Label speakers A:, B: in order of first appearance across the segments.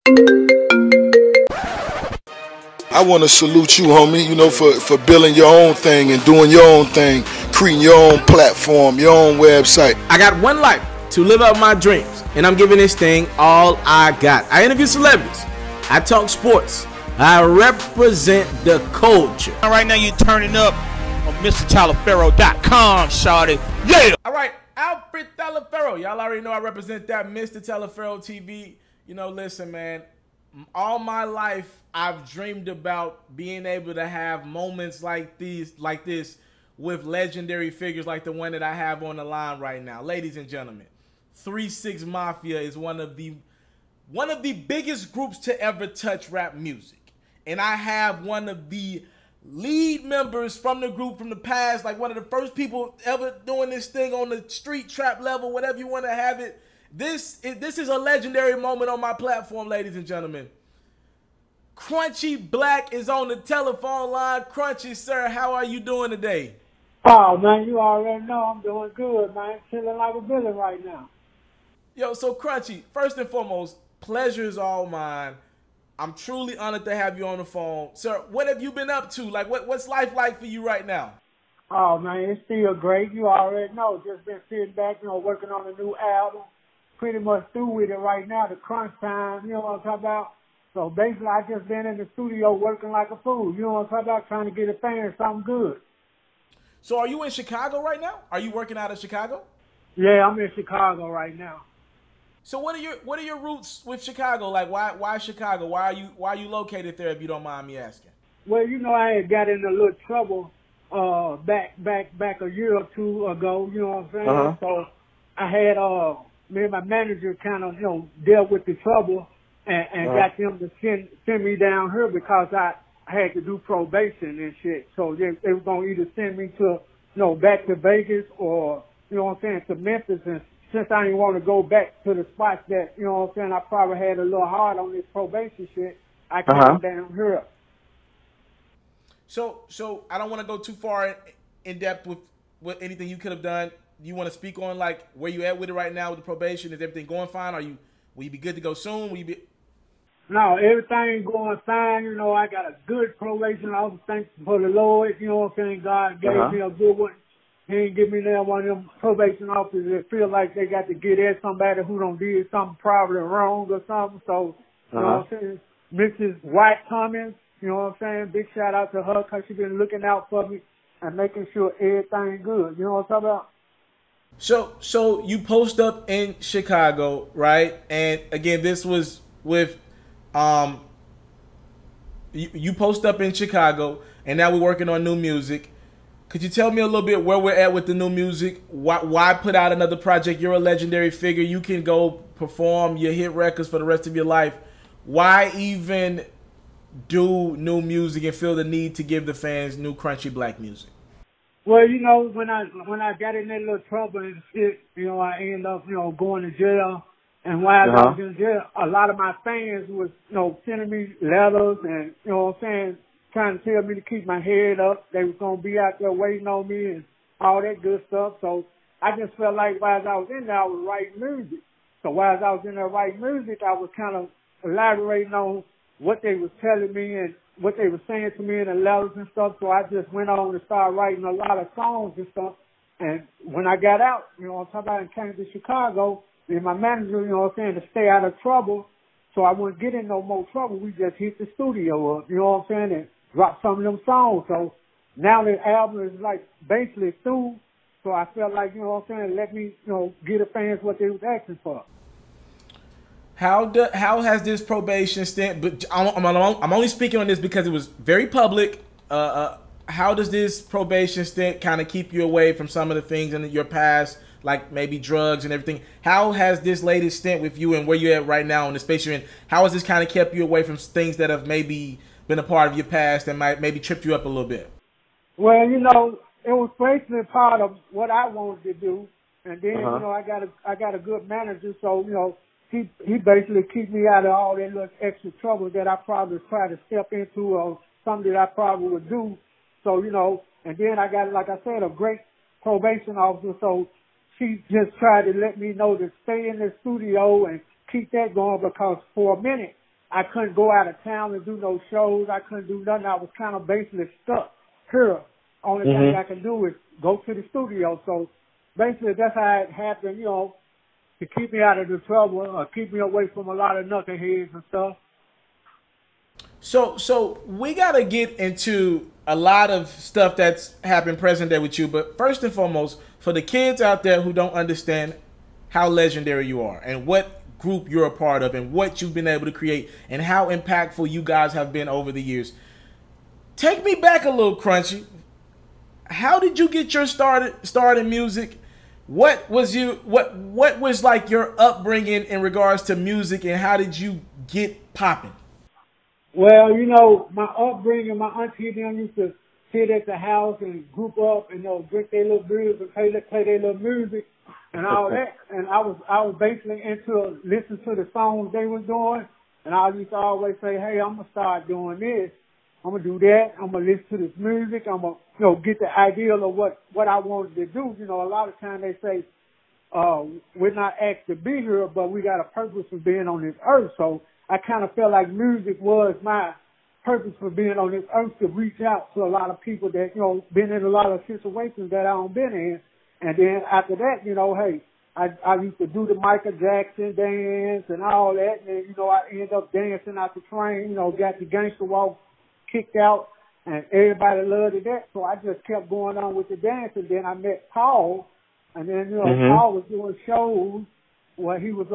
A: I want to salute you, homie, you know, for building your own thing and doing your own thing, creating your own platform, your own website.
B: I got one life to live out my dreams, and I'm giving this thing all I got. I interview celebrities. I talk sports. I represent the culture.
C: Right now you're turning up on MrTaliaferro.com, shawty. Yeah!
B: All right, Alfred Taliaferro. Y'all already know I represent that Mr. Taliaferro TV. You know, listen, man. All my life, I've dreamed about being able to have moments like this with legendary figures like the one that I have on the line right now. Ladies and gentlemen, 3-6 Mafia is one of the biggest groups to ever touch rap music. And I have one of the lead members from the group from the past, like one of the first people ever doing this thing on the street trap level, whatever you want to have it. This is a legendary moment on my platform, ladies and gentlemen. Crunchy Black is on the telephone line. Crunchy, sir, how are you doing today?
D: Oh, man, you already know I'm doing good, man. Chilling like a villain right now.
B: Yo, so Crunchy, first and foremost, pleasure is all mine. I'm truly honored to have you on the phone. Sir, what have you been up to? Like, what's life like for you right now?
D: Oh, man, it's still great. You already know. Just been sitting back, you know, working on a new album. Pretty much through with it right now, the crunch time, you know what I'm talking about? So basically, I just been in the studio working like a fool, you know what I'm talking about, trying to get a fan something good.
B: So are you in Chicago right now? Are you working out of Chicago?
D: Yeah, I'm in Chicago right now.
B: So what are your roots with Chicago? Like, why Chicago? Why are you located there, if you don't mind me asking?
D: Well, you know, I had got in a little trouble back a year or two ago, you know what I'm saying? So I had me and my manager kind of, you know, dealt with the trouble and got them to send me down here because I had to do probation and shit. So they were going to either send me to, you know, back to Vegas or, you know what I'm saying, to Memphis. And since I didn't want to go back to the spots that, you know what I'm saying, I probably had a little hard on this probation shit, I came down here.
B: So I don't want to go too far in depth with anything you could have done. You want to speak on like where you at with it right now with the probation? Is everything going fine? Will you be good to go soon? Will you be?
D: No, everything going fine. You know, I got a good probation officer. Thanks for the Lord. You know what I'm saying? God gave me a good one. He ain't give me that one of them probation officers that feel like they got to get at somebody who done did something probably wrong or something. So, you know what I'm saying? Mrs. White Cummings, you know what I'm saying? Big shout out to her because she been looking out for me and making sure everything good. You know what I'm talking about?
B: So you post up in Chicago, right? And again, this was with you post up in Chicago, and now we're working on new music. Could you tell me a little bit where we're at with the new music? Why put out another project? You're a legendary figure. You can go perform your hit records for the rest of your life. Why even do new music and feel the need to give the fans new Crunchy Black music?
D: Well, you know, when I got in that little trouble and shit, you know, I ended up, you know, going to jail. And while I was in jail, a lot of my fans was, you know, sending me letters and, you know what I'm saying, trying to tell me to keep my head up. They was going to be out there waiting on me and all that good stuff. So I just felt like while I was in there, I was writing music. So while I was in there writing music, I was kind of elaborating on what they was telling me and what they were saying to me in the letters and stuff. So I just went on and started writing a lot of songs and stuff. And when I got out, you know what I'm talking about, and came to Chicago, and my manager, you know what I'm saying, to stay out of trouble, so I wouldn't get in no more trouble, we just hit the studio up, you know what I'm saying, and dropped some of them songs. So now the album is like basically through, so I felt like, you know what I'm saying, let me, you know, give the fans what they was asking for.
B: How has this probation stint, but I'm only speaking on this because it was very public. How does this probation stint kind of keep you away from some of the things in your past, like maybe drugs and everything? How has this latest stint with you and where you're at right now in the space you're in, how has this kind of kept you away from things that have maybe been a part of your past and might maybe tripped you up a little bit?
D: Well, you know, it was basically part of what I wanted to do. And then, you know, I got a good manager, so, you know, he basically keep me out of all that little extra trouble that I probably try to step into or something that I probably would do. So, you know, and then I got, like I said, a great probation officer. So she just tried to let me know to stay in the studio and keep that going because for a minute I couldn't go out of town and do no shows. I couldn't do nothing. I was kind of basically stuck here. Only thing I can do is go to the studio. So basically that's how it happened, you know, to keep me out of the trouble or keep me away from a lot of knuckleheads and stuff.
B: So we got to get into a lot of stuff that's happened present day with you. But first and foremost, for the kids out there who don't understand how legendary you are and what group you're a part of and what you've been able to create and how impactful you guys have been over the years, take me back a little, Crunchy. How did you get your start in music? What was like your upbringing in regards to music, and how did you get popping?
D: Well, you know, my upbringing, my auntie and them used to sit at the house and group up and, you know, drink their little beers and play their little music and all that. And I was basically into listening to the songs they was doing. And I used to always say, hey, I'm going to start doing this. I'm going to do that. I'm going to listen to this music. I'm going to, you know, get the ideal of what I wanted to do. You know, a lot of times they say, we're not asked to be here, but we got a purpose for being on this earth. So I kind of felt like music was my purpose for being on this earth, to reach out to a lot of people that, you know, been in a lot of situations that I don't been in. And then after that, you know, hey, I used to do the Michael Jackson dance and all that. And then, you know, I ended up dancing out the train, you know, got the gangster walk kicked out, and everybody loved that. So I just kept going on with the dance. And then I met Paul, and then, you know, Paul was doing shows where he was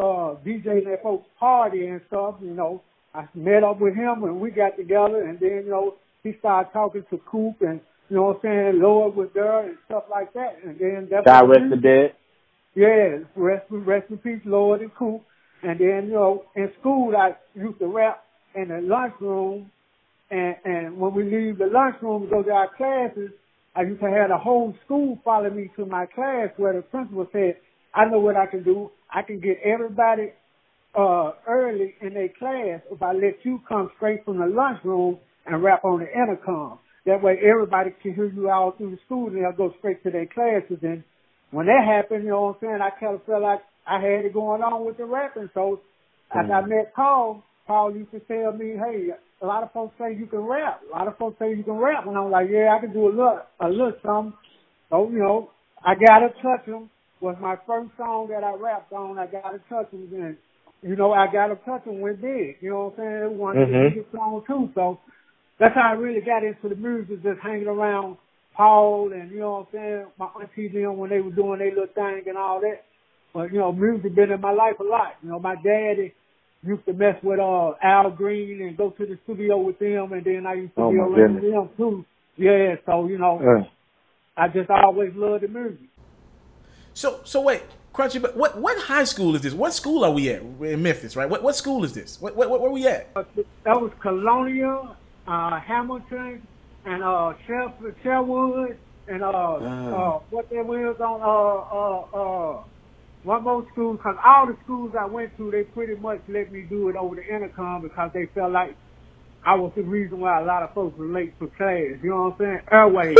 D: DJing at folks' party and stuff. You know, I met up with him and we got together, and then, you know, he started talking to Coop, and, you know what I'm saying, Lord was there and stuff like that. And then that's
E: God rest the dead.
D: Yeah, rest in peace, Lord and Coop. And then, you know, in school I used to rap in the lunchroom, and when we leave the lunchroom to go to our classes, I used to have the whole school follow me to my class, where the principal said, I know what I can do. I can get everybody early in their class if I let you come straight from the lunchroom and rap on the intercom. That way everybody can hear you all through the school, and they'll go straight to their classes. And when that happened, you know what I'm saying, I kind of felt like I had it going on with the rapping. So after I met Paul used to tell me, hey, a lot of folks say you can rap. A lot of folks say you can rap. And I'm like, yeah, I can do a little something. So, you know, I Gotta Touch 'Em was my first song that I rapped on. I Gotta Touch 'Em. And, you know, I Gotta Touch 'Em went big. You know what I'm saying? It was one of the biggest songs too. So that's how I really got into the music, just hanging around Paul and, you know what I'm saying, my auntie them when they were doing their little thing and all that. But, you know, music been in my life a lot. You know, my daddy used to mess with Al Green and go to the studio with them, and then I used to be around them too. Yeah, so, you know, I just always loved the music.
B: So wait, Crunchy, but what high school is this? What school are we at in Memphis, right? What school is this? Where we at?
D: That was Colonial, Hamilton, and Sherwood, and what there was on one more school, because all the schools I went to, they pretty much let me do it over the intercom, because they felt like I was the reason why a lot of folks were late for class. You know what I'm saying? Airways.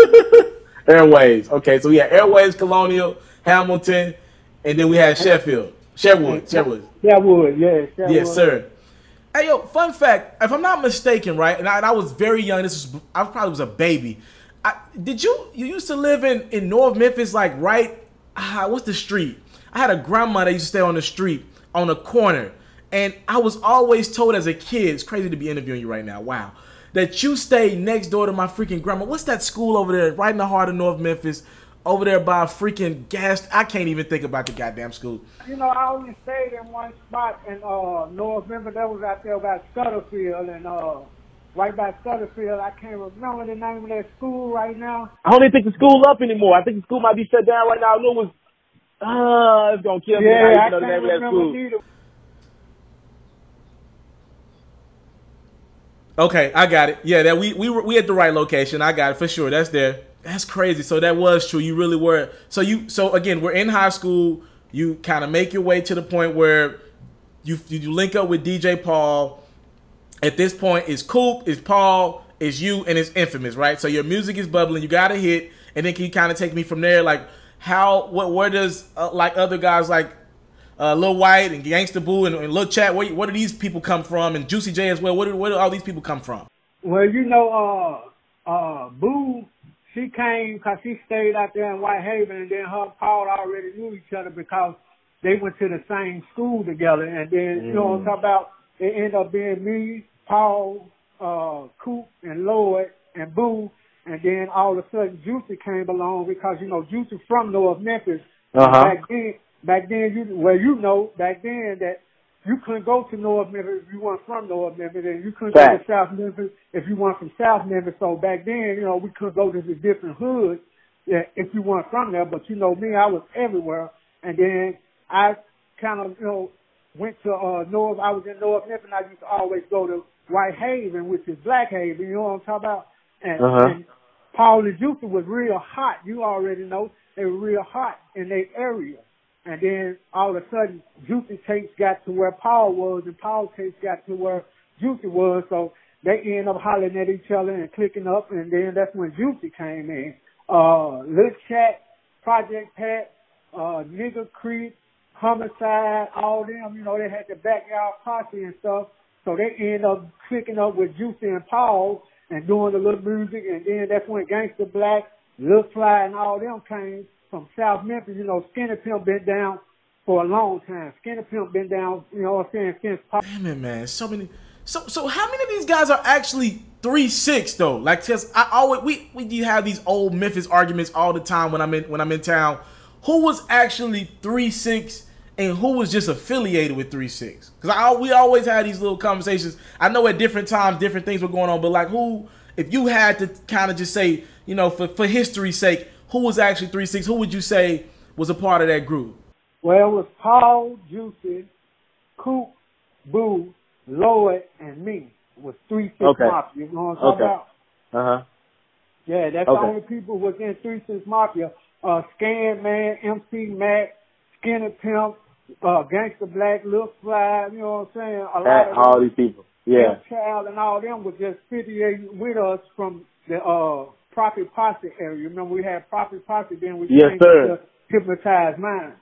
B: Airways. Okay, so we had Airways, Colonial, Hamilton, and then we had Sherwood.
D: Yeah, Sherwood.
B: Yes, sir. Hey, yo, fun fact, if I'm not mistaken, right, and I was very young, I probably was a baby. You used to live in North Memphis, like what's the street? I had a grandma that used to stay on the street, on the corner, and I was always told as a kid, it's crazy to be interviewing you right now, wow, that you stayed next door to my freaking grandma. What's that school over there, right in the heart of North Memphis, over there by a freaking gas? I can't even think about the goddamn school.
D: You know, I only stayed in one spot in North Memphis. That was out there by Stutterfield, and right by Stutterfield. I can't remember the name of that school right now.
E: I don't even think the school up anymore. I think the school might be shut down right now. I know it was, it's going to kill me.
D: Yeah,
E: I know the name of that school.
D: Either.
B: Okay, I got it. Yeah, that we at the right location. I got it for sure. That's there. That's crazy. So that was true. You really were. So again, we're in high school. You kind of make your way to the point where you link up with DJ Paul. At this point, it's Coop, it's Paul, it's you, and it's Infamous, right? So your music is bubbling. You got a hit, and then can you kind of take me from there? Like where does like other guys like Lil White and Gangsta Boo and Lil Chat, where do these people come from? And Juicy J as well. Where do all these people come from?
D: Well, Boo, she came because she stayed out there in Whitehaven, and then her and Paul already knew each other because they went to the same school together. And then, you know what I'm talking about? It ended up being me, Paul, Coop, and Lloyd, and Boo. And then all of a sudden, Juicy came along because, Juicy from North Memphis. Back then, back then that you couldn't go to North Memphis if you weren't from North Memphis, and you couldn't go to South Memphis if you weren't from South Memphis. So back then, we couldn't go to the different hoods if you weren't from there. But me, I was everywhere. And then I kind of, went to North. I was in North Memphis, and I used to always go to Whitehaven, which is Blackhaven. You know what I'm talking about? And Paul and Juicy was real hot. You already know they were real hot in their area. And then all of a sudden, Juicy tapes got to where Paul was, and Paul tapes got to where Juicy was. So they ended up hollering at each other and clicking up, and then that's when Juicy came in. Lil Chat, Project Pat, Nigga Creep, Homicide, all them, they had the backyard posse and stuff. So they ended up clicking up with Juicy and Paul and doing the little music, and then that's when Gangsta Black, Lil Fly, and all them came from South Memphis. Skinny Pimp been down for a long time. Skinny Pimp been down, what I'm saying, since Pop.
B: Damn it, man. So many. So how many of these guys are actually 3-6 though? Like, cause I always we do have these old Memphis arguments all the time when I'm in town. Who was actually 3-6 and who was just affiliated with 3-6? Because we always had these little conversations. I know at different times different things were going on, but like who, if you had to kind of just say, for history's sake, who was actually 3-6? Who would you say was a part of that group?
D: Well, it was Paul, Juicy, Coop, Boo, Lloyd, and me. It was 3-6 Mafia. You know what I'm talking about? Yeah, that's the only people who was in 3-6 Mafia. Scan Man, MC Mac, Skinny Pimp, Gangsta Black, Lil Fly, you know what I'm saying? A lot of
E: all these people. Yeah.
D: Child and all them was just affiliated with us from the Profit Posse area. Remember, we had Profit Posse, then we changed to Hypnotized Mind.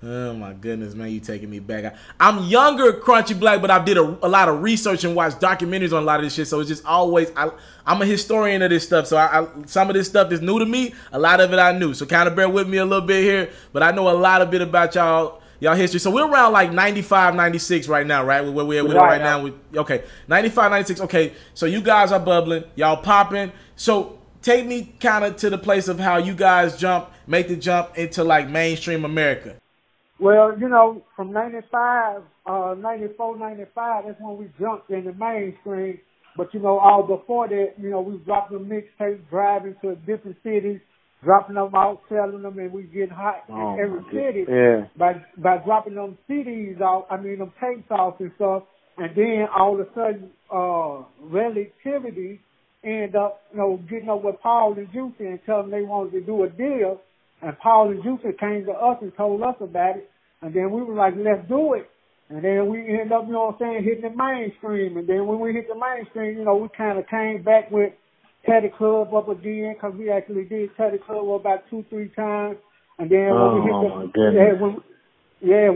B: Oh my goodness, man, you taking me back. I'm younger, Crunchy Black, but I did a lot of research and watched documentaries on a lot of this shit. So it's just always, I'm a historian of this stuff. So some of this stuff is new to me. A lot of it I knew. So kind of bear with me a little bit here. But I know a lot of bit about y'all history. So we're around like 95, 96 right now, right? Where we're right now. Okay, 95, 96. Okay, so you guys are bubbling. Y'all popping. So take me kind of to the place of how you guys make the jump into like mainstream America.
D: Well, from 95, 94, 95, that's when we jumped in the mainstream. But, all before that, we dropped the mixtapes, driving to different cities, dropping them out, selling them, and we getting hot in every city by dropping them CDs off, them tapes off and stuff. And then all of a sudden, Relativity ended up, getting up with Paul and Juicy and telling them they wanted to do a deal. And Paul and Juicy came to us and told us about it. And then we were like, let's do it. And then we ended up, hitting the mainstream. And then when we hit the mainstream, we kind of came back with Teddy Club up again, because we actually did Teddy Club about 2-3 times. And then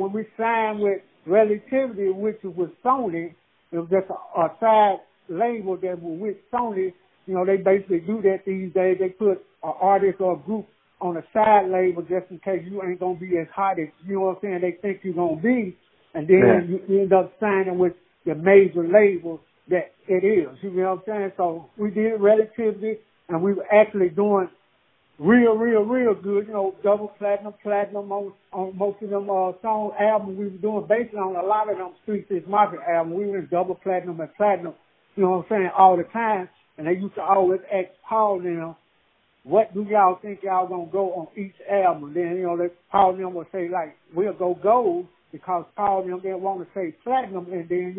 D: when we signed with Relativity, which was Sony, it was just a side label that was with Sony. They basically do that these days. They put an artist or a group on a side label just in case you ain't going to be as hot as, they think you're going to be. And then you end up signing with the major label that it is. You know what I'm saying? So we did Relativity, and we were actually doing real good, double platinum on most of them song albums we were doing, based on a lot of them 3-6 Mafia albums. We were double platinum and platinum, all the time. And they used to always ask Paul now, what do y'all think y'all gonna go on each album? Then, Paul and them would say, like, we'll go gold, because Paul and them didn't want to say platinum, and then,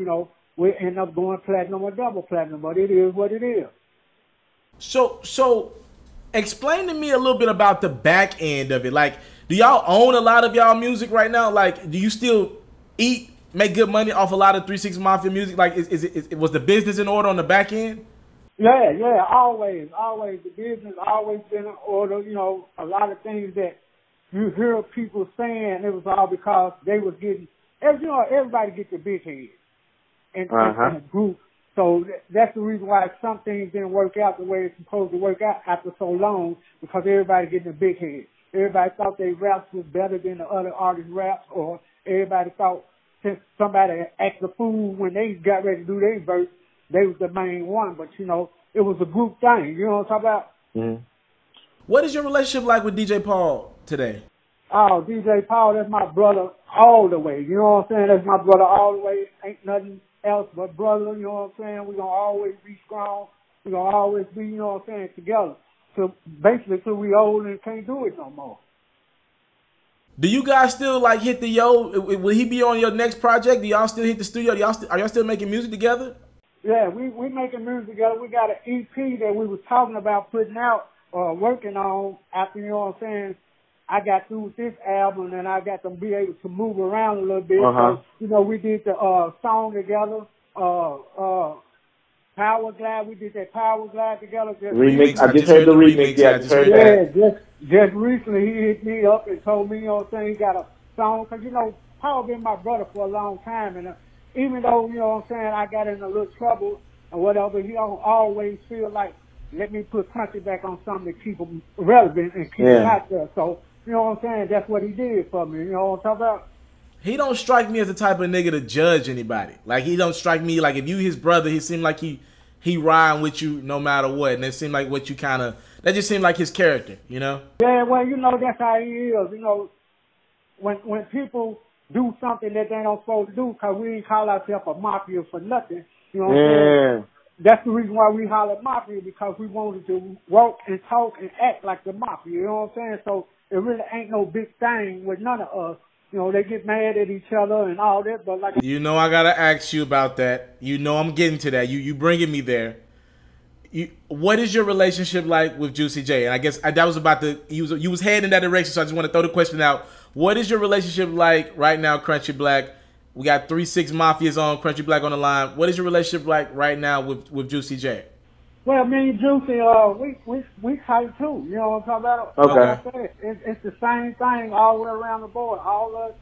D: we'll end up going platinum or double platinum, but it is what it is.
B: So explain to me a little bit about the back end of it. Like, do y'all own a lot of y'all music right now? Like, do you still make good money off a lot of 3-6 Mafia music? Like, was the business in order on the back end?
D: Yeah, always. The business always been in order. A lot of things that you hear people saying it was all because they was getting, you know, everybody gets the big head in a group. So that's the reason why some things didn't work out the way it's supposed to work out after so long, because everybody getting a big head. Everybody thought their raps was better than the other artists' raps, or everybody thought since somebody acted a fool when they got ready to do their verse, they was the main one. But, you know, it was a group thing. You know what I'm talking about?
B: Mm-hmm. What is your relationship like with DJ Paul today?
D: Oh, DJ Paul, that's my brother all the way. You know what I'm saying? That's my brother all the way. Ain't nothing else but brother. You know what I'm saying? We're going to always be strong. We're going to always be, you know what I'm saying, together. So basically till we old and can't do it no more.
B: Do you guys still like hit the Will he be on your next project? Do y'all still hit the studio? Are y'all still making music together?
D: Yeah, we making music together. We got an EP that we was talking about putting out or working on after, you know what I'm saying, I got through with this album and I got to be able to move around a little bit. So, you know, we did the song together, Power Glide. We did that Power Glide together.
E: Remix. I just heard the remix. Yeah, I just heard that.
D: Just recently he hit me up and told me, you know what I'm saying, he got a song. Because, you know, Paul been my brother for a long time. And even though, you know what I'm saying, I got in a little trouble or whatever, he don't always feel like, let me put country back on something to keep him relevant and keep him out there. So, you know what I'm saying, that's what he did for me. You know what I'm talking about?
B: He don't strike me as the type of nigga to judge anybody. Like, he don't strike me like, if you his brother, he seemed like he riding with you no matter what. And it seemed like what you kind of, that just seemed like his character, you know?
D: Yeah, well, you know, that's how he is. You know, when people do something that they don't supposed to do, because we ain't call ourselves a mafia for nothing. You know what I'm saying? That's the reason why we holler mafia, because we wanted to walk and talk and act like the mafia. You know what I'm saying? So it really ain't no big thing with none of us. You know, they get mad at each other and all that, but like...
B: You know I gotta ask you about that. You know I'm getting to that. You bringing me there. What is your relationship like with Juicy J? And I guess that was about the... You was heading in that direction, so I just want to throw the question out. What is your relationship like right now, Crunchy Black? We got 3-6 Mafias on, Crunchy Black on the line. What is your relationship like right now with Juicy J?
D: Well, me and Juicy, we tight too. You know what I'm talking about?
E: Okay.
D: Like I said, it's the same thing all the way around the board. All of us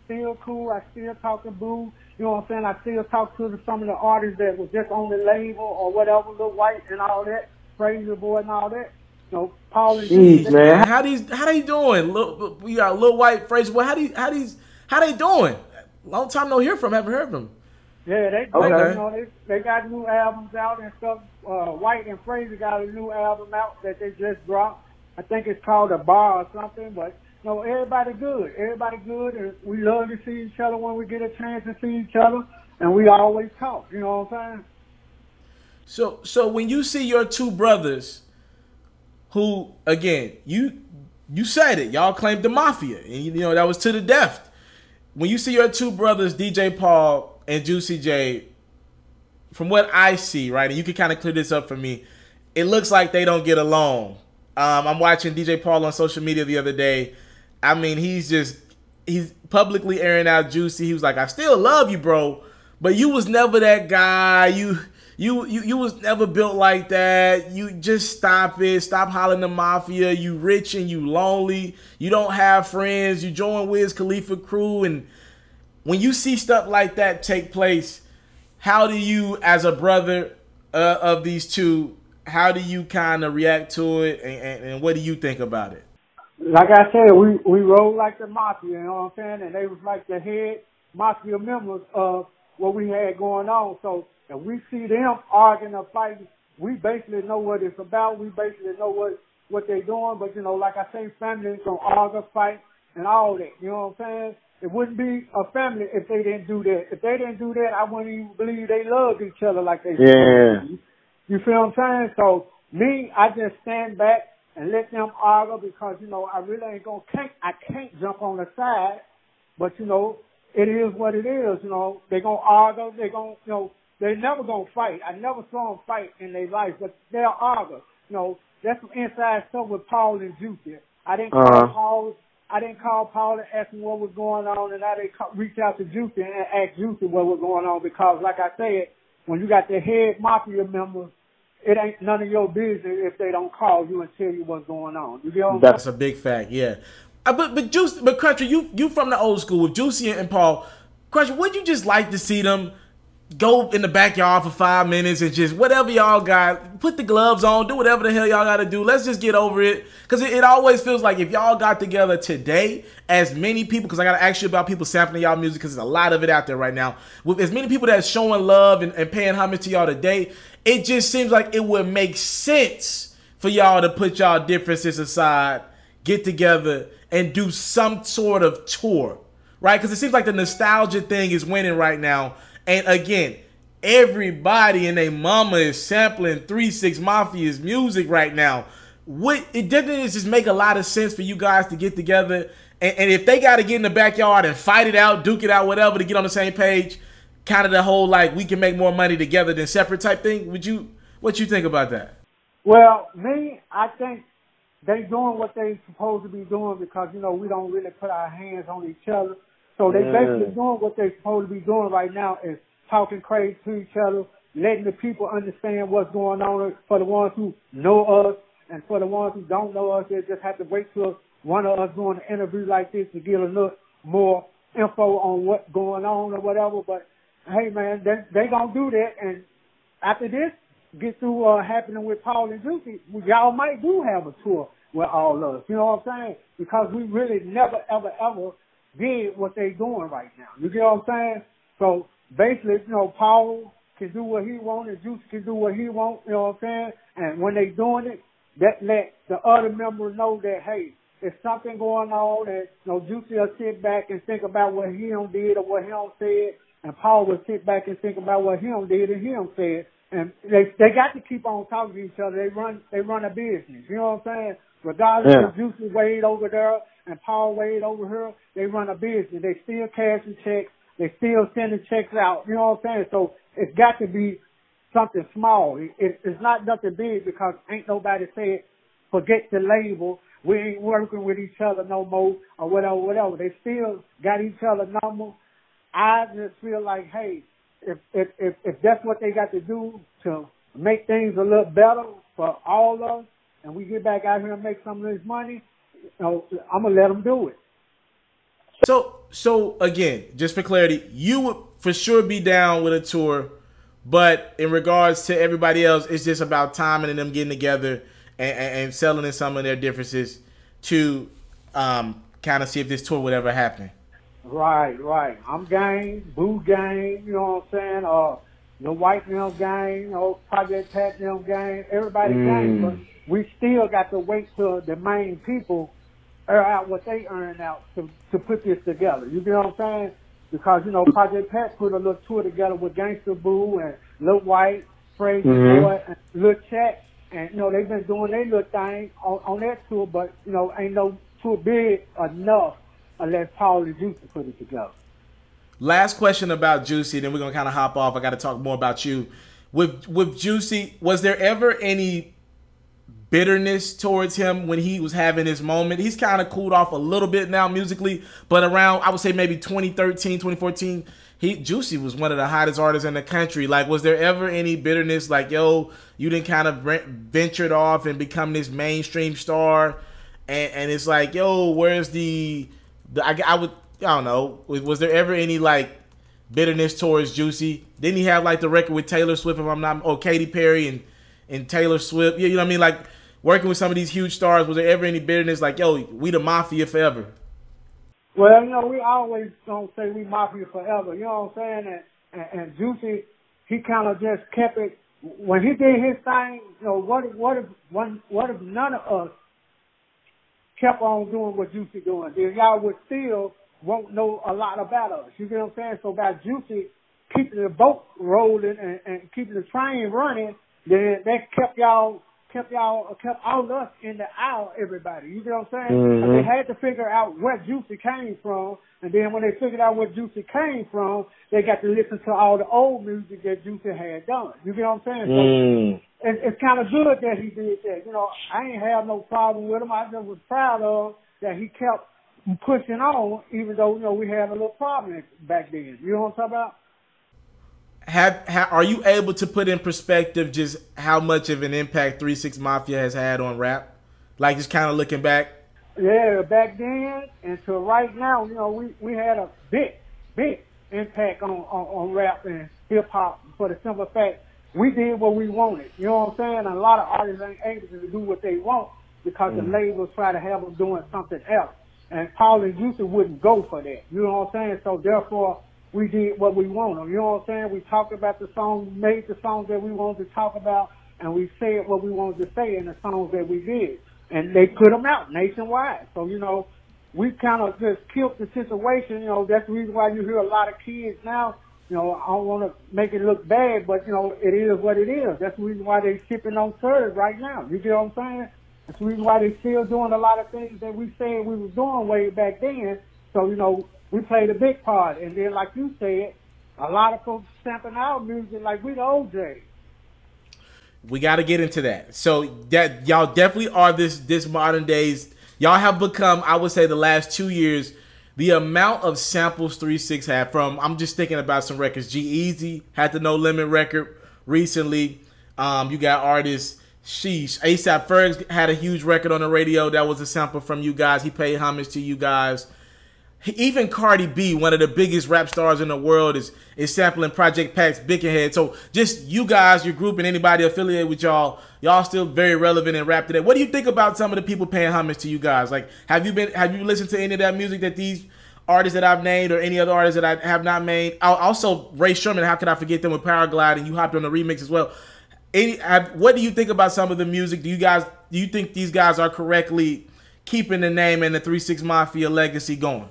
D: still cool. I still talk to Boo. You know what I'm saying? I still talk to some of the artists that was just on the label or whatever, Lil White and all that, Fraser Boy and all that. You know, Paul and
E: Jeez, man.
B: How they doing? We got Lil White, Fraser Boy. How they doing? Long time no hear from. Haven't heard from them.
D: Yeah, they you know, they got new albums out and stuff. White and Fraser got a new album out that they just dropped. I think it's called A Bar or something. But you know, everybody good. Everybody good, and we love to see each other when we get a chance to see each other, and we always talk. You know what I'm saying?
B: So when you see your two brothers, who again you said it, y'all claimed the Mafia, and you know that was to the death. When you see your two brothers, DJ Paul and Juicy J, from what I see, right, and you can kind of clear this up for me, it looks like they don't get along. I'm watching DJ Paul on social media the other day. I mean, he's publicly airing out Juicy. He was like, I still love you, bro, but you was never that guy. You was never built like that. You just stop it. Stop hollering the Mafia. You rich and you lonely. You don't have friends. You join Wiz Khalifa crew. And when you see stuff like that take place, how do you, as a brother of these two, how do you kind of react to it? And what do you think about it?
D: Like I said, we roll like the Mafia, you know what I'm saying? And they was like the head Mafia members of what we had going on. So if we see them arguing or fighting, we basically know what it's about. We basically know what they're doing. But, you know, like I say, families gonna argue, fight, and all that. You know what I'm saying? It wouldn't be a family if they didn't do that. If they didn't do that, I wouldn't even believe they loved each other like they did. You feel what I'm saying? So me, I just stand back and let them argue because, you know, I really ain't I can't jump on the side. But, you know, it is what it is. You know, they gonna argue. They gonna, you know, they never gonna fight. I never saw them fight in their life, but they'll argue. You know, that's some inside stuff with Paul and Juicy. I didn't call Paul and ask him what was going on, and I didn't reach out to Juicy and ask Juicy what was going on because, like I said, when you got the head Mafia members, it ain't none of your business if they don't call you and tell you what's going on. You get what I'm saying?
B: That's a big fact, yeah. But Country, you from the old school with Juicy and Paul. Country, would you just like to see them go in the backyard for 5 minutes and just whatever y'all got, put the gloves on, do whatever the hell y'all got to do. Let's just get over it. Because it always feels like if y'all got together today, as many people, because I got to ask you about people sampling y'all music because there's a lot of it out there right now. With as many people that's showing love and paying homage to y'all today, it just seems like it would make sense for y'all to put y'all differences aside, get together, and do some sort of tour, right? Because it seems like the nostalgia thing is winning right now. And again, everybody and their mama is sampling 3 6 Mafia's music right now. It doesn't just make a lot of sense for you guys to get together, and if they got to get in the backyard and fight it out, duke it out, whatever, to get on the same page, kind of the whole like we can make more money together than separate type thing. What you think about that?
D: Well, I think they doing what they supposed to be doing because, you know, we don't really put our hands on each other. So they basically doing what they're supposed to be doing right now is talking crazy to each other, letting the people understand what's going on. For the ones who know us and for the ones who don't know us, they just have to wait till one of us doing an interview like this to get a little more info on what's going on or whatever. But, hey, man, they going to do that. And after this, get through happening with Paul and Juicy, y'all might do have a tour with all of us. You know what I'm saying? Because we really never, ever, ever did what they doing right now. You get what I'm saying? So basically, you know, Paul can do what he want and Juicy can do what he want, you know what I'm saying? And when they doing it, that let the other members know that, hey, there's something going on, and, you know, Juicy will sit back and think about what he done did or what he done said, and Paul will sit back and think about what he done did and he done said. And they got to keep on talking to each other. They run a business. You know what I'm saying? Regardless of Juicy Wade over there and Paul Wade over here, they run a business. They still cashing checks. They still sending checks out. You know what I'm saying? So it's got to be something small. It's not nothing big because ain't nobody said, forget the label. We ain't working with each other no more or whatever. They still got each other number. I just feel like, hey, if that's what they got to do to make things a little better for all of us, and we get back out here and make some of this money, you know, I'm gonna let them do it.
B: So again, just for clarity, you would for sure be down with a tour, but in regards to everybody else, it's just about timing and them getting together and selling in some of their differences to kind of see if this tour would ever happen.
D: Right. I'm game, Boo game, you know what I'm saying? The White Nail game, you know, Project Pat Nail game, everybody game, but we still got to wait till the main people earn out what they earn out to put this together. You know what I'm saying? Because, you know, Project Pat put a little tour together with Gangsta Boo and Lil White, Crazy Boy, and Lil Chat, and, you know, they've been doing their little thing on that tour, but, you know, ain't no tour big enough unless Paul and Juicy put it together.
B: Last question about Juicy, then we're going to kind of hop off. I got to talk more about you. With Juicy, was there ever any bitterness towards him when he was having his moment? He's kind of cooled off a little bit now musically, but around, I would say maybe 2013, 2014, Juicy was one of the hottest artists in the country. Like, was there ever any bitterness like, yo, you didn't kind of ventured off and become this mainstream star, and it's like, yo, where's I don't know. Was there ever any like bitterness towards Juicy? Didn't he have like the record with Taylor Swift, if I'm not, or Katy Perry and Taylor Swift? You know what I mean? Like working with some of these huge stars. Was there ever any bitterness like, yo, we the Mafia forever?
D: Well, you know, we always don't say we Mafia forever. You know what I'm saying? And Juicy, he kind of just kept it when he did his thing. You know, what if none of us kept on doing what Juicy doing? Then y'all would still won't know a lot about us. You get what I'm saying? So by Juicy keeping the boat rolling and keeping the train running, then that kept all of us in the aisle, everybody. You get what I'm saying? They had to figure out where Juicy came from, and then when they figured out where Juicy came from, they got to listen to all the old music that Juicy had done. You get what I'm saying? So it's kind of good that he did that. You know, I ain't have no problem with him. I just was proud of that he kept pushing on, even though, you know, we had a little problem back then. You know what I'm talking about?
B: Are you able to put in perspective just how much of an impact 3 6 Mafia has had on rap? Like just kind of looking back?
D: Yeah, back then and to right now, you know, we had a big impact on rap and hip hop for the simple fact we did what we wanted. You know what I'm saying? And a lot of artists ain't able to do what they want because the labels try to have them doing something else. And Paul and Juicy wouldn't go for that. You know what I'm saying? So therefore, we did what we wanted. You know what I'm saying? We talked about the song, made the songs that we wanted to talk about, and we said what we wanted to say in the songs that we did. And they put them out nationwide. So, you know, we kind of just killed the situation. You know, that's the reason why you hear a lot of kids now. You know, I don't want to make it look bad, but, you know, it is what it is. That's the reason why they're shipping on serve right now. You get what I'm saying? That's the reason why they're still doing a lot of things that we said we was doing way back then. So, you know, we played a big part. And then, like you said, a lot of folks sampling our music like we the OJ.
B: We got to get into that. So that y'all definitely are this modern days. Y'all have become, I would say, the last 2 years, the amount of samples 3 6 had from. I'm just thinking about some records. G-Eazy had the No Limit record recently. You got artists. Sheesh. A$AP Ferg had a huge record on the radio that was a sample from you guys. He paid homage to you guys. Even Cardi B, one of the biggest rap stars in the world, is sampling Project Pac's Bickenhead. So just you guys, your group, and anybody affiliated with y'all still very relevant in rap today. What do you think about some of the people paying homage to you guys? Like, have you listened to any of that music that these artists that I've named or any other artists that I have not named? Also, Ray Sherman, how could I forget them with Powerglide, and you hopped on the remix as well. What do you think about some of the music? Do you think these guys are correctly keeping the name and the 3 6 Mafia legacy going?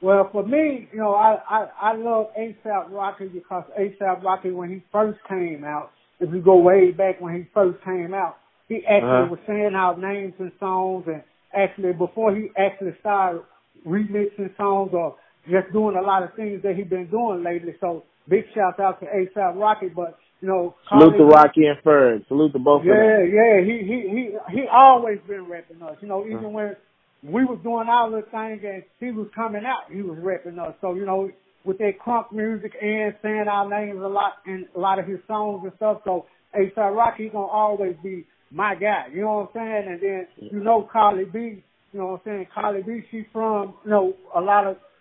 D: Well, for me, you know, I love A$AP Rocky because A$AP Rocky, when he first came out, if you go way back when he first came out, he actually was saying out names and songs, and actually before he actually started remixing songs or just doing a lot of things that he's been doing lately. So big shout out to A$AP Rocky, but you know,
E: salute to Rocky and Ferg. Salute to both of them.
D: Yeah, he always been repping us. You know, even when we was doing our little thing and he was coming out, he was repping us. So, you know, with that crunk music and saying our names a lot in a lot of his songs and stuff. So A$AP Rocky, he's gonna always be my guy. You know what I'm saying? And then you know Carly B, you know what I'm saying? Carly B, she's from, you know,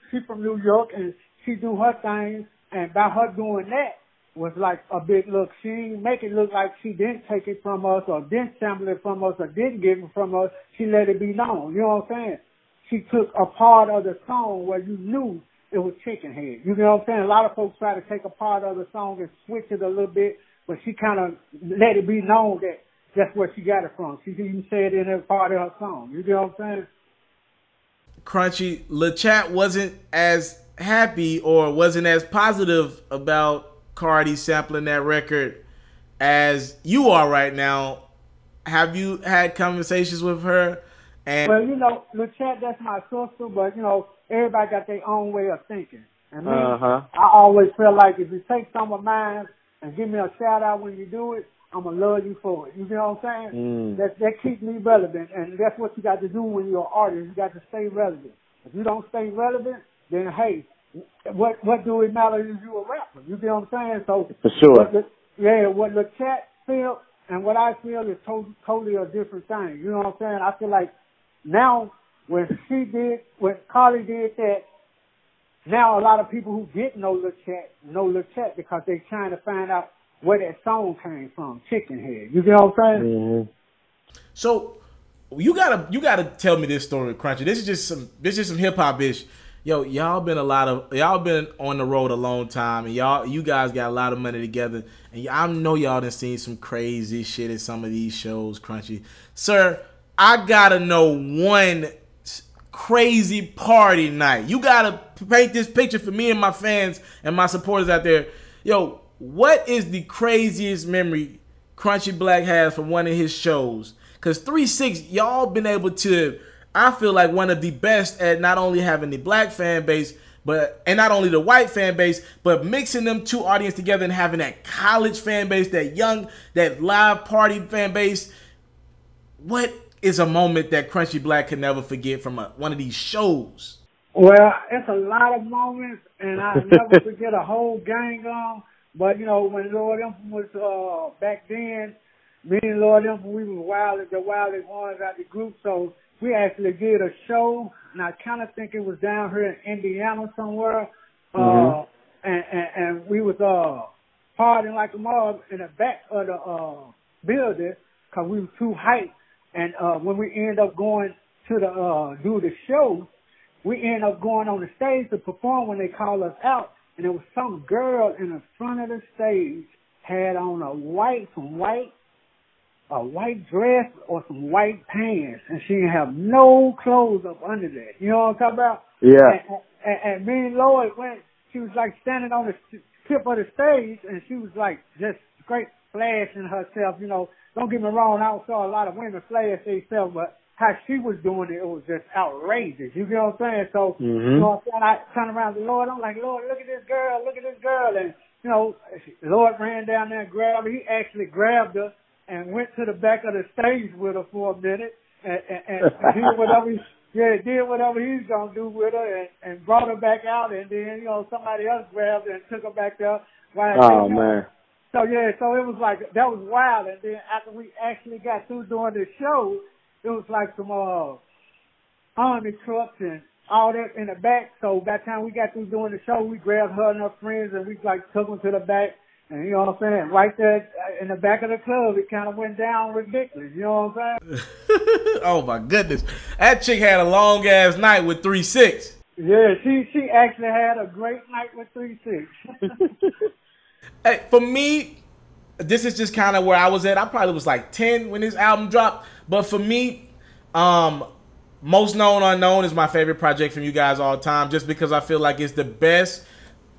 D: she's from New York and she do her thing, and by her doing that was like a big look. She didn't make it look like she didn't take it from us or didn't sample it from us or didn't give it from us. She let it be known. You know what I'm saying? She took a part of the song where you knew it was Chicken Head. You know what I'm saying? A lot of folks try to take a part of the song and switch it a little bit, but she kind of let it be known that that's where she got it from. She even said it in a part of her song. You know what I'm saying?
B: Crunchy, LeChat wasn't as happy or wasn't as positive about Cardi sampling that record as you are right now. Have you had conversations with her? And
D: well, you know, LeChat, that's my sister, but you know, everybody got their own way of thinking. And me, I always feel like if you take some of mine and give me a shout out when you do it, I'm gonna love you for it. You know what I'm saying? That keeps me relevant, and that's what you got to do when you're an artist. You got to stay relevant. If you don't stay relevant, then hey, what do it matter if you're a rapper? You get what I'm saying? So
E: for sure.
D: What LeChat feel and what I feel is totally a different thing. You know what I'm saying? I feel like now when Carly did that, now a lot of people who didn't know LeChat because they trying to find out where that song came from, Chicken Head. You get what I'm saying?
B: So you gotta tell me this story, Crunchy. This is just some hip hop ish. Yo, y'all been on the road a long time, and you guys got a lot of money together, and I know y'all done seen some crazy shit at some of these shows, Crunchy. Sir, I gotta know one crazy party night. You gotta paint this picture for me and my fans and my supporters out there. Yo, what is the craziest memory Crunchy Black has from one of his shows? Because 3 6, y'all been able to, I feel like, one of the best at not only having the black fan base, and not only the white fan base, but mixing them two audience together and having that college fan base, that live party fan base. What is a moment that Crunchy Black can never forget from one of these shows?
D: Well, it's a lot of moments, and I never forget a whole gang on. But, you know, when Lord Infant was back then, me and Lord Infant, we were the wildest ones out the group. So, we actually did a show, and I kind of think it was down here in Indiana somewhere. And we was partying like a mob in the back of the building because we were too hyped. And when we ended up going to the do the show, we ended up going on the stage to perform when they called us out. And there was some girl in the front of the stage had on a white dress or some white pants, and she didn't have no clothes up under that. You know what I'm talking about?
E: Yeah.
D: And me and Lloyd went. She was like standing on the tip of the stage, and she was like just straight flashing herself. You know, don't get me wrong, I saw a lot of women flash themselves, but how she was doing it was just outrageous. You get what I'm saying? So, you know what I'm saying? I turned around to Lloyd. I'm like, Lloyd, look at this girl. And, you know, Lloyd ran down there and grabbed her. He actually grabbed her and went to the back of the stage with her for a minute and did whatever he's going to do with her and brought her back out. And then, you know, somebody else grabbed her and took her back there.
E: Oh, man.
D: So, yeah, so it was like, that was wild. And then after we actually got through doing the show, it was like some army trucks and all that in the back. So by the time we got through doing the show, we grabbed her and her friends and we like took them to the back. And you know what I'm saying? Right there in the back of the club, it kind of went down ridiculous. You know what I'm saying?
B: Oh my goodness, that chick had a long ass night with 3-6.
D: Yeah, she actually had a great night with 3-6.
B: Hey, for me, this is just kind of where I was at. I probably was like 10 when this album dropped. But for me, Most Known Unknown is my favorite project from you guys all time, just because I feel like it's the best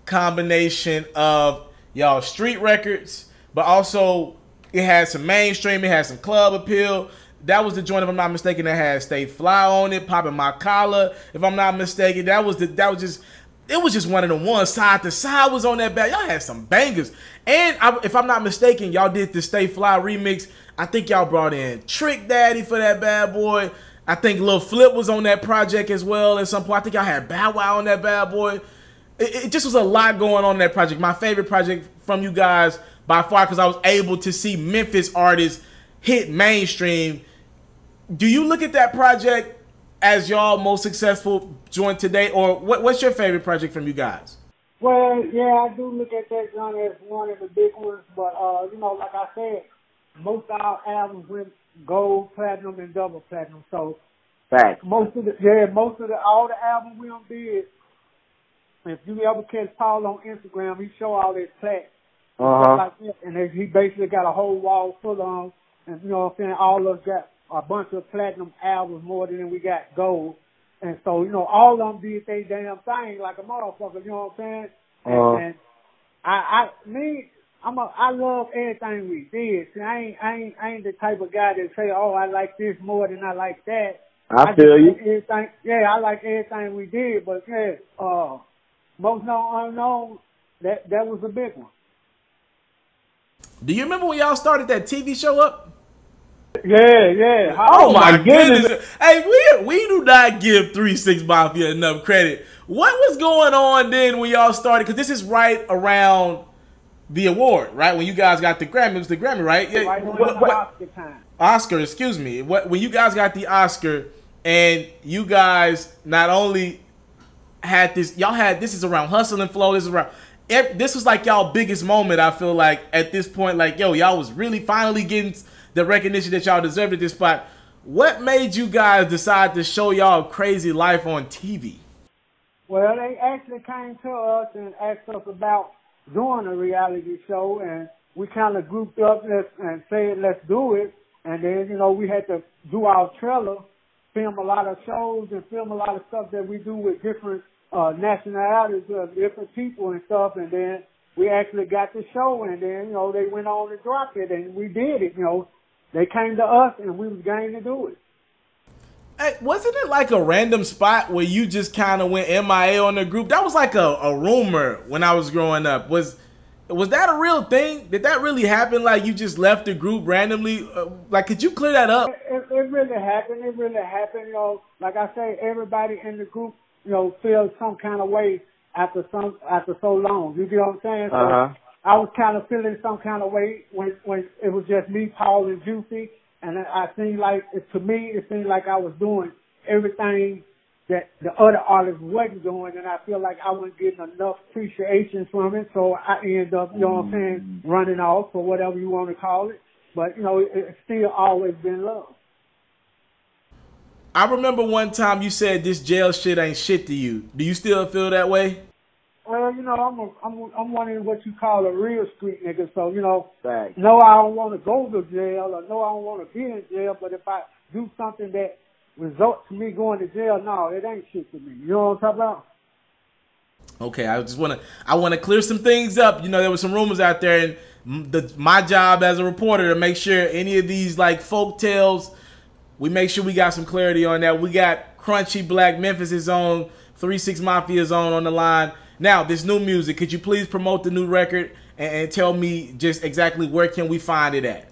B: combination of y'all street records, but also it had some mainstream, it had some club appeal. That was the joint, if I'm not mistaken, that had Stay Fly on it, Popping My Collar, if I'm not mistaken. It was just one of the ones. Side to Side was on that bad. Y'all had some bangers. And if I'm not mistaken, y'all did the Stay Fly remix. I think y'all brought in Trick Daddy for that bad boy. I think Lil Flip was on that project as well at some point. I think y'all had Bow Wow on that bad boy. It just was a lot going on in that project. My favorite project from you guys by far, because I was able to see Memphis artists hit mainstream. Do you look at that project as y'all most successful joint today, or what's your favorite project from you guys?
D: Well, yeah, I do look at that joint as one of the big ones, but you know, like I said, most of our albums went gold, platinum, and double platinum. So
E: Fact.
D: all the albums we did. If you ever catch Paul on Instagram, he show all his plaques. Like that, and he basically got a whole wall full of them. And you know what I'm saying? All of us got a bunch of platinum albums more than we got gold. And so, you know, all of them did their damn thing like a motherfucker, you know what I'm saying? And I love everything we did. See, I ain't the type of guy that say, oh, I like this more than I like that.
E: I feel you.
D: I like everything we did, but yeah, Most Known Unknown, that was a big one.
B: Do you remember when y'all started that TV show up?
D: Yeah.
B: Oh my goodness. Hey, we do not give 3-6 Mafia enough credit. What was going on then when y'all started? Because this is right around the award, right? When you guys got the Grammy. It was the Grammy, right? Yeah.
D: Right around the Oscar time.
B: Oscar, excuse me. When you guys got the Oscar, and you guys not only had this, this is around Hustle and Flow. This was like y'all biggest moment, I feel like, at this point. Like, yo, y'all was really finally getting the recognition that y'all deserved at this spot. What made you guys decide to show y'all crazy life on TV?
D: Well, they actually came to us and asked us about doing a reality show, and we kind of grouped up and said, let's do it. And then, you know, we had to do our trailer, film a lot of shows and film a lot of stuff that we do with different nationalities, different people and stuff. And then we actually got the show, and then, you know, they went on and dropped it, and we did it. You know, they came to us, and we was game to do it.
B: Hey, wasn't it like a random spot where you just kind of went MIA on the group? That was like a rumor when I was growing up. Was that a real thing? Did that really happen? Like, you just left the group randomly? Like, could you clear that up?
D: It really happened. It really happened. You know, like I say, everybody in the group, you know, feels some kind of way after so long. You get what I'm saying? So I was kind of feeling some kind of way when it was just me, Paul, and Juicy. And I seemed like, to me, it seemed like I was doing everything that the other artists wasn't doing, and I feel like I wasn't getting enough appreciation from it, so I ended up, you know what I'm saying, running off, or whatever you want to call it. But, you know, it's still always been love.
B: I remember one time you said this jail shit ain't shit to you. Do you still feel that way?
D: Well, you know, I'm one of what you call a real street nigga, so, you know,
E: Thanks.
D: no, I don't want to go to jail, or no, I don't want to be in jail, but if I do something that results to me going to jail, no, it ain't shit to me. You know what I'm talking about?
B: Okay, I want to clear some things up. You know, there were some rumors out there, and my job as a reporter to make sure any of these like folk tales, we make sure we got some clarity on that. We got Crunchy Black, Memphis' own, 3-6 Mafia's own on the line. Now, this new music, could you please promote the new record and tell me just exactly where can we find it at?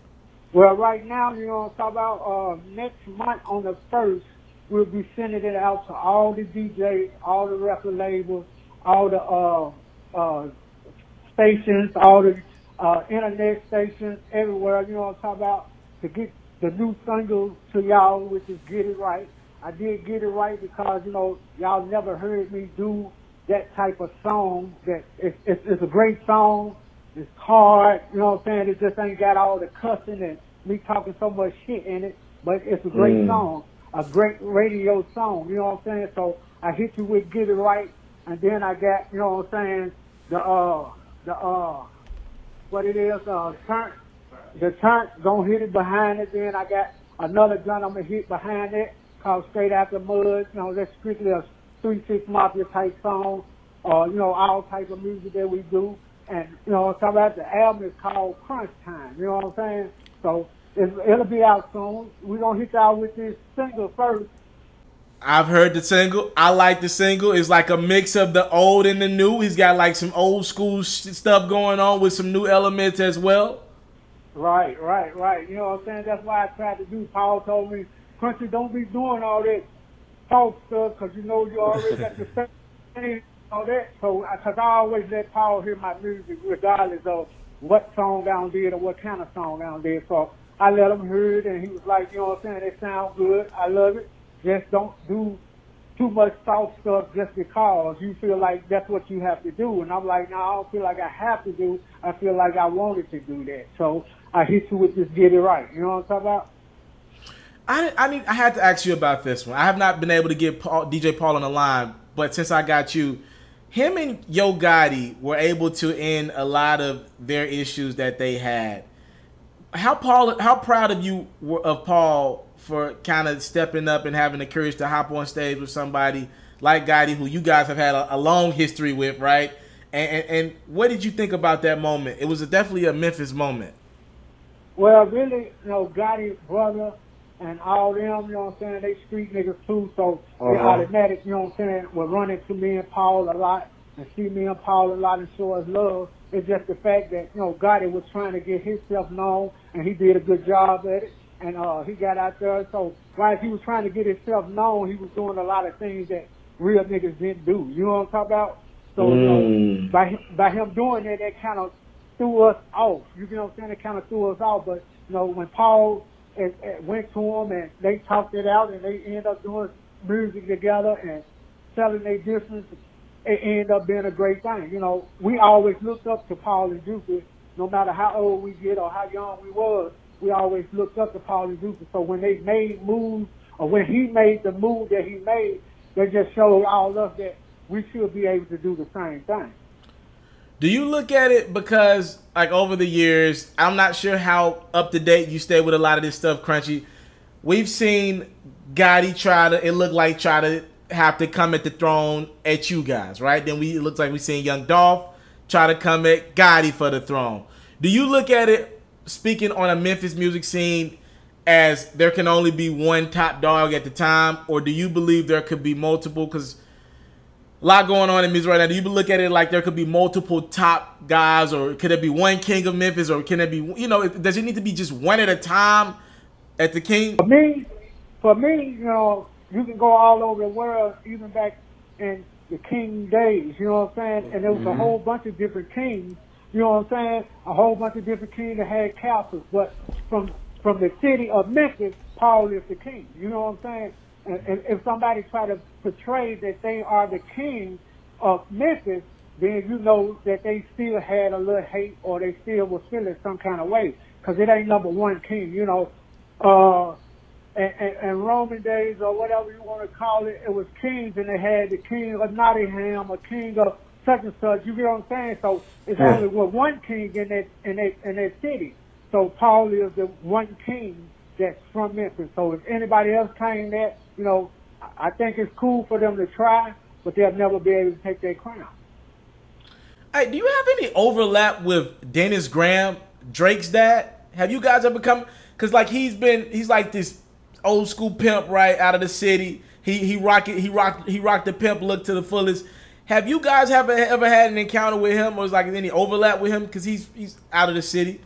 D: Well, right now, you know what I'm talking about, next month on the 1st, we'll be sending it out to all the DJs, all the record labels, all the stations, all the internet stations, everywhere, you know what I'm talking about, to get the new single to y'all, which is Get It Right. I did Get It Right because, you know, y'all never heard me do that type of song. That it's a great song. It's hard, you know what I'm saying? It just ain't got all the cussing and me talking so much shit in it, but it's a great song, a great radio song, you know what I'm saying? So I hit you with Get It Right, and then I got, you know what I'm saying, the turn, gonna hit it behind it, then I got another gun I'm gonna hit behind it, called Straight After Mud, you know, that's strictly a 3-6 Mafia type song, you know, all type of music that we do. And, you know, talking about the album is called Crunch Time, you know what I'm saying? So it'll be out soon. We're going to hit y'all with this single first.
B: I've heard the single. I like the single. It's like a mix of the old and the new. He's got like some old school stuff going on with some new elements as well. Right.
D: You know what I'm saying? That's why I tried to do. Paul told me, Crunchy, don't be doing all that talk stuff because you know you already got the same. All that, so because I always let Paul hear my music regardless of what song I did or what kind of song I did. So I let him hear it, and he was like, you know what I'm saying, it sounds good, I love it. Just don't do too much soft stuff just because you feel like that's what you have to do. And I'm like, no, I don't feel like I have to do. I feel like I wanted to do that. So I hit you with this Get It Right. You know what I'm talking about?
B: I had to ask you about this one. I have not been able to get DJ Paul on the line, but since I got you, him and Yo Gotti were able to end a lot of their issues that they had. How proud of you of Paul for kind of stepping up and having the courage to hop on stage with somebody like Gotti, who you guys have had a long history with, right? And what did you think about that moment? It was definitely a Memphis moment.
D: Well, really, you know, Gotti's brother and all them, you know what I'm saying, they street niggas too, so they automatic, you know what I'm saying, will run into me and Paul a lot and see me and Paul a lot and show us love. It's just the fact that, you know, Gotti was trying to get himself known, and he did a good job at it, and he got out there. So while he was trying to get himself known, he was doing a lot of things that real niggas didn't do. You know what I'm talking about? So you know, by him doing that, that kind of threw us off. You know what I'm saying? It kind of threw us off. But, you know, when Paul went to him and they talked it out and they ended up doing music together and selling their difference, it ended up being a great thing. You know, we always looked up to Paul and Juicy, no matter how old we get or how young we was. We always looked up to Paul and Juicy. So when they made moves, or when he made the move that he made, they just showed all us that we should be able to do the same thing.
B: Do you look at it because, like, over the years, I'm not sure how up to date you stay with a lot of this stuff, Crunchy. We've seen Gotti try to have to come at the throne at you guys, right? Then it looks like we seen Young Dolph try to come at Gotti for the throne. Do you look at it, speaking on a Memphis music scene, as there can only be one top dog at the time, or do you believe there could be multiple? Because a lot going on in music right now. Do you look at it like there could be multiple top guys, or could it be one king of Memphis, or can it be, you know, does it need to be just one at a time at the king?
D: For me, you know, you can go all over the world, even back in the king days, you know what I'm saying? And there was a whole bunch of different kings, you know what I'm saying? A whole bunch of different kings that had castles. But from from the city of Memphis, Paul is the king. You know what I'm saying? And if somebody try to portray that they are the king of Memphis, then you know that they still had a little hate or they still was feeling some kind of way. Because it ain't number one king, you know. And Roman days or whatever you want to call it, it was kings, and they had the king of Nottingham, a king of such and such. You get what I'm saying? So it's only one king in that city. So Paul is the one king that's from Memphis. So if anybody else claim that, you know, I think it's cool for them to try, but they'll never be able to take their crown.
B: Hey, do you have any overlap with Dennis Graham, Drake's dad? Have you guys ever come? Because like he's like this old school pimp, right, out of the city. He rocked the pimp look to the fullest. Have you guys ever had an encounter with him, or is like any overlap with him? Because he's out of the city.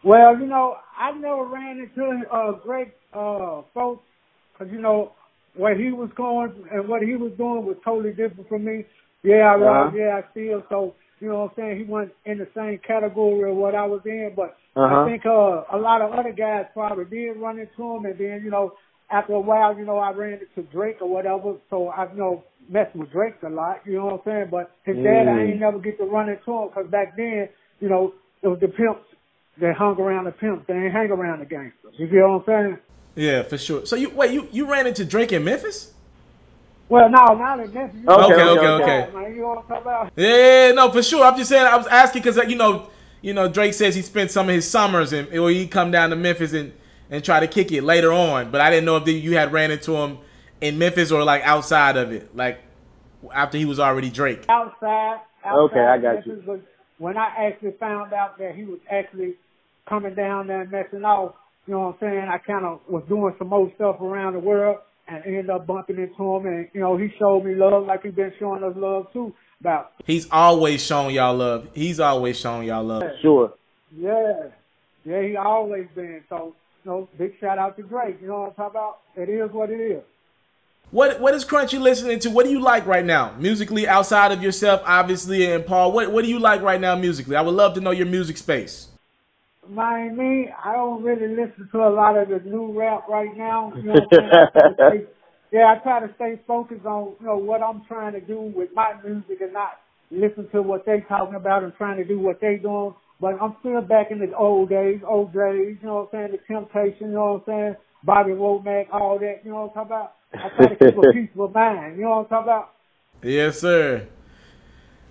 D: Well, you know, I never ran into Drake folks, because you know where he was going and what he was doing was totally different from me. Yeah, I was. Yeah, I still. So you know what I'm saying? He wasn't in the same category of what I was in, but I think a lot of other guys probably did run into him, and then, you know, after a while, you know, I ran into Drake or whatever, so I've, you know, messed with Drake a lot, you know what I'm saying? But his dad, I ain't never get to run into him, because back then, you know, it was the pimps that hung around the pimps. They ain't hang around the gangsters. You get what I'm saying?
B: Yeah, for sure. So you ran into Drake in Memphis?
D: Well, no, not in Memphis.
B: Okay.
D: Man, you know what I'm talking about?
B: Yeah, no, for sure. I'm just saying, I was asking because, you know, Drake says he spent some of his summers or he'd come down to Memphis and try to kick it later on. But I didn't know if you had ran into him in Memphis or like outside of it, like after he was already Drake.
D: Outside
E: okay, I got
D: Memphis
E: you.
D: Was when I actually found out that he was actually coming down there and messing off, you know what I'm saying, I kind of was doing some more stuff around the world and ended up bumping into him. And, you know, he showed me love like he's been showing us love too.
B: He's always shown y'all love. He's always shown y'all love.
E: Sure.
D: Yeah, he always been. So, you know, big shout out to Drake. You know what I'm talking about? It is what it is.
B: What is Crunchy listening to? What do you like right now? Musically, outside of yourself, obviously, and Paul, what do you like right now musically? I would love to know your music space.
D: Me, I don't really listen to a lot of the new rap right now. You know what I'm saying? I try to stay focused on, you know, what I'm trying to do with my music and not listen to what they talking about and trying to do what they doing. But I'm still back in the old days, you know what I'm saying? The Temptation, you know what I'm saying? Bobby Womack, all that, you know what I'm talking about? I try to keep a peaceful mind, you know what I'm talking about?
B: Yes, sir.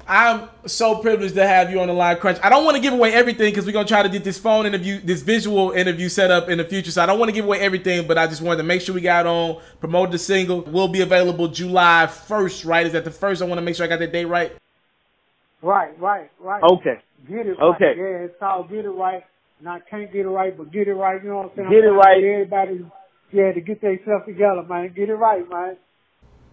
B: I'm so privileged to have you on the line, Crunch. I don't want to give away everything because we're going to try to get this phone interview, this visual interview set up in the future. So I don't want to give away everything, but I just wanted to make sure we got on, promote the single. Will be available July 1st, right? Is that the 1st? I want to make sure I got that date right.
D: Right.
E: Okay.
D: Get it right.
E: Okay.
D: Yeah, it's called Get It Right. And I can't get it right, but get it right, you know what I'm saying?
E: Get it right.
D: Everybody, to get themselves together, man. Get it right, man.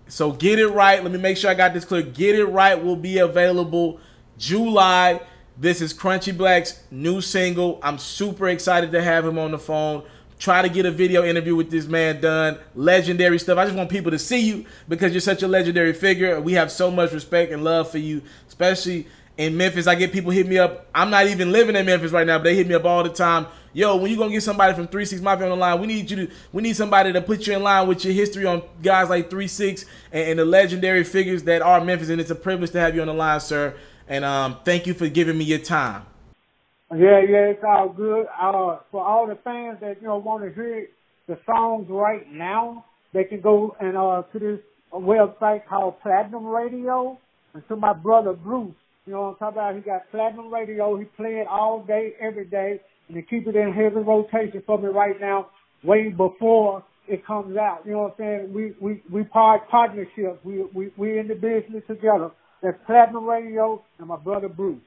B: So Get It Right. Let me make sure I got this clear. Get It Right will be available July. This is Crunchy Black's new single. I'm super excited to have him on the phone. Try to get a video interview with this man done. Legendary stuff. I just want people to see you because you're such a legendary figure. We have so much respect and love for you, especially in Memphis. I get people hit me up. I'm not even living in Memphis right now, but they hit me up all the time. Yo, when you gonna get somebody from 3 6 Mafia on the line, we need somebody to put you in line with your history on guys like 3 6 and the legendary figures that are Memphis. And it's a privilege to have you on the line, sir. And thank you for giving me your time.
D: Yeah, it's all good. For all the fans that, you know, want to hear the songs right now, they can go and to this website called Platinum Radio. And to my brother Bruce, you know what I'm talking about? He got Platinum Radio. He play it all day, every day. And they keep it in heavy rotation for me right now, way before it comes out. You know what I'm saying? We partnerships. We in the business together. That's Platinum Radio and my brother Bruce.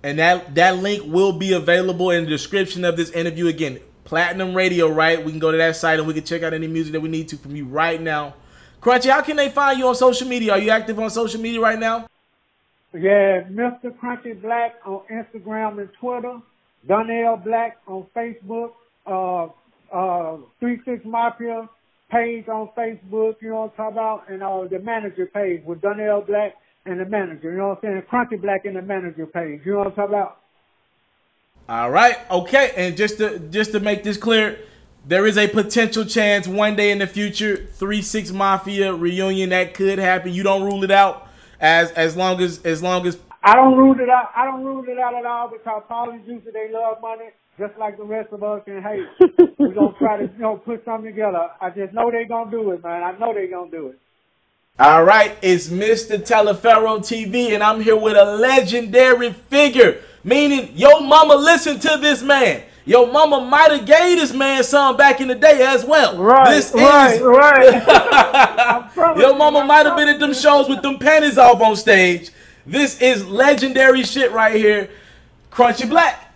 B: And that link will be available in the description of this interview. Again, Platinum Radio, right? We can go to that site and we can check out any music that we need to from you right now. Crunchy, how can they find you on social media? Are you active on social media right now?
D: Yeah, Mr. Crunchy Black on Instagram and Twitter. Donnell Black on Facebook, 3 6 Mafia page on Facebook, you know what I'm talking about, and the manager page with Donnell Black and the manager, you know what I'm saying, Crunchy Black and the manager page, you know what I'm talking about.
B: All right, okay, and just to make this clear, there is a potential chance one day in the future, 3-6 Mafia reunion that could happen. You don't rule it out as long as
D: I don't rule it out. I don't rule it out at all because Paulie Juicy, they love money just like the rest of us. And hey, we're gonna try to put something together. I just know they're gonna do it, man. I know they're gonna do it.
B: All right, it's Mr. Taliaferro TV, and I'm here with a legendary figure. Meaning, your mama listened to this man. Your mama might have gave this man some back in the day as well.
D: Right, right.
B: Your mama might have been at them shows with them panties off on stage. This is legendary shit right here. Crunchy Black.